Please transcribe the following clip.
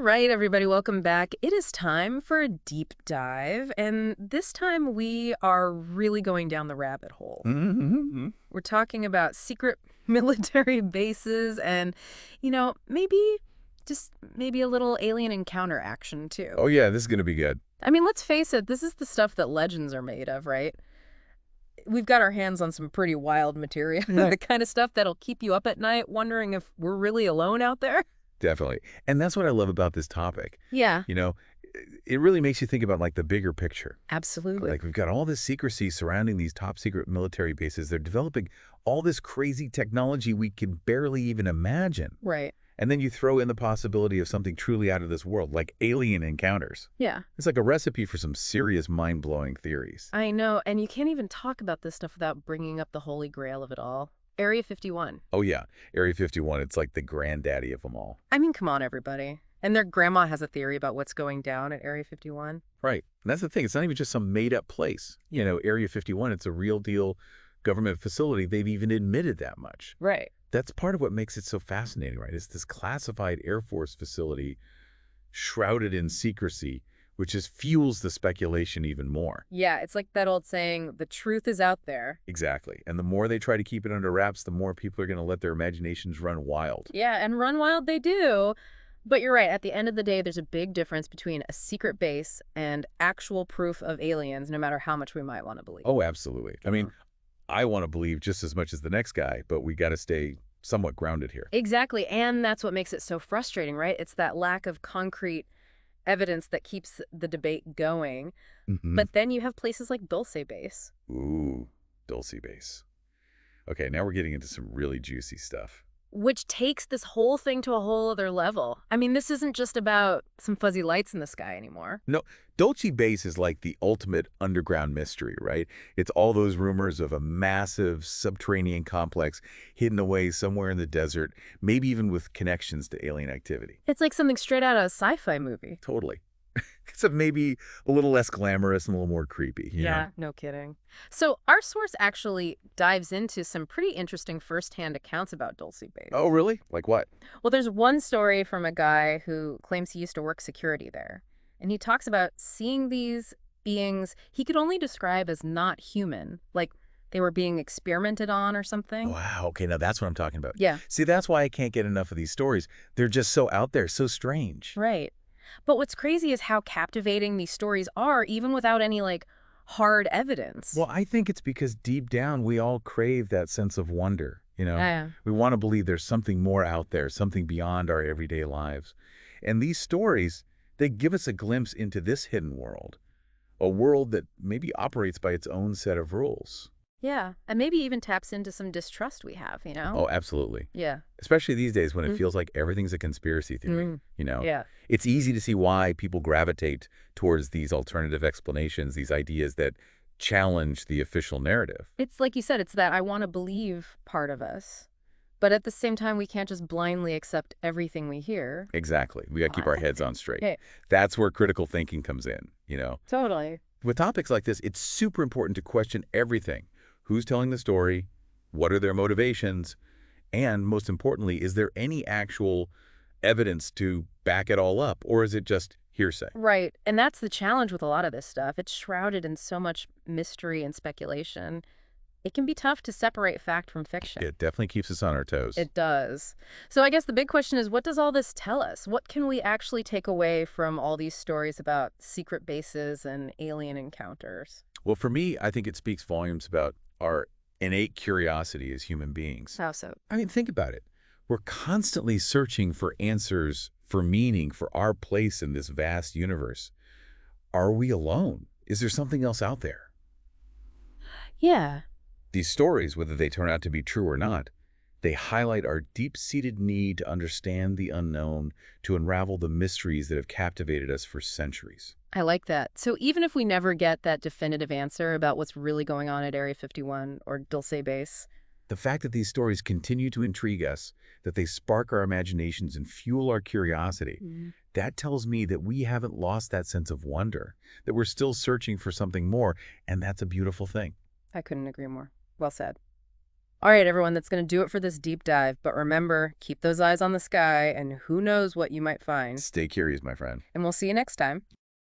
right, everybody, welcome back. It is time for a deep dive, and this time we are really going down the rabbit hole. Mm-hmm. We're talking about secret military bases and, maybe just maybe a little alien encounter action, too. Oh, yeah, this is going to be good. I mean, let's face it, this is the stuff that legends are made of, right? We've got our hands on some pretty wild material, the kind of stuff that'll keep you up at night wondering if we're really alone out there. Definitely. And that's what I love about this topic. Yeah, You know, it really makes you think about like the bigger picture. absolutely. Like we've got all this secrecy surrounding these top secret military bases. They're developing all this crazy technology we can barely even imagine. Right. And then you throw in the possibility of something truly out of this world, like alien encounters. Yeah. It's like a recipe for some serious mind-blowing theories. I know, and you can't even talk about this stuff without bringing up the holy grail of it all. Area 51. Oh, yeah. Area 51, it's like the granddaddy of them all. I mean, come on, everybody. And their grandma has a theory about what's going down at Area 51. Right. And that's the thing. It's not even just some made-up place. Area 51, it's a real deal government facility. They've even admitted that much. Right. That's part of what makes it so fascinating, right? It's this classified Air Force facility shrouded in secrecy, which just fuels the speculation even more. Yeah, it's like that old saying, the truth is out there. Exactly. And the more they try to keep it under wraps, the more people are going to let their imaginations run wild. Yeah, and run wild they do. But you're right, at the end of the day, there's a big difference between a secret base and actual proof of aliens, no matter how much we might want to believe. Oh, absolutely. I mean, I want to believe just as much as the next guy, but we got to stay somewhat grounded here. Exactly, and that's what makes it so frustrating, right? It's that lack of concrete evidence that keeps the debate going. Mm-hmm. But then you have places like Dulce Base. Ooh, dulce base. Okay, now we're getting into some really juicy stuff. Which takes this whole thing to a whole other level. I mean, this isn't just about some fuzzy lights in the sky anymore. No, Dulce Base is like the ultimate underground mystery, right? It's all those rumors of a massive subterranean complex hidden away somewhere in the desert, maybe even with connections to alien activity. It's like something straight out of a sci-fi movie. Totally. Except maybe a little less glamorous and a little more creepy. You know? No kidding. So our source actually dives into some pretty interesting firsthand accounts about Dulce Base. Oh, really? Like what? Well, there's one story from a guy who claims he used to work security there. And he talks about seeing these beings he could only describe as not human, like they were being experimented on or something. Wow. Okay, now that's what I'm talking about. Yeah. See, that's why I can't get enough of these stories. They're just so out there, so strange. Right. But what's crazy is how captivating these stories are, even without any, hard evidence. Well, I think it's because deep down we all crave that sense of wonder, Yeah. We want to believe there's something more out there, something beyond our everyday lives. And these stories, they give us a glimpse into this hidden world, a world that maybe operates by its own set of rules. Yeah. And maybe even taps into some distrust we have, Oh, absolutely. Yeah. Especially these days when it feels like everything's a conspiracy theory, Yeah. It's easy to see why people gravitate towards these alternative explanations, these ideas that challenge the official narrative. It's like you said, it's that I want to believe part of us. But at the same time, we can't just blindly accept everything we hear. Exactly. We got to keep our heads on straight. Okay. That's where critical thinking comes in. Totally. With topics like this, it's super important to question everything. Who's telling the story? What are their motivations? And most importantly, is there any actual evidence to back it all up? Or is it just hearsay? Right. And that's the challenge with a lot of this stuff. It's shrouded in so much mystery and speculation. It can be tough to separate fact from fiction. It definitely keeps us on our toes. It does. So I guess the big question is, what does all this tell us? What can we actually take away from all these stories about secret bases and alien encounters? Well, for me, I think it speaks volumes about our innate curiosity as human beings. How so? I mean, think about it. We're constantly searching for answers, for meaning, for our place in this vast universe. Are we alone? Is there something else out there? Yeah. These stories, whether they turn out to be true or not, they highlight our deep-seated need to understand the unknown, to unravel the mysteries that have captivated us for centuries. I like that. So even if we never get that definitive answer about what's really going on at Area 51 or Dulce Base, The fact that these stories continue to intrigue us, that they spark our imaginations and fuel our curiosity, that tells me that we haven't lost that sense of wonder, that we're still searching for something more, and that's a beautiful thing. I couldn't agree more. Well said. All right, everyone, that's going to do it for this deep dive. But remember, keep those eyes on the sky, and who knows what you might find. Stay curious, my friend. And we'll see you next time.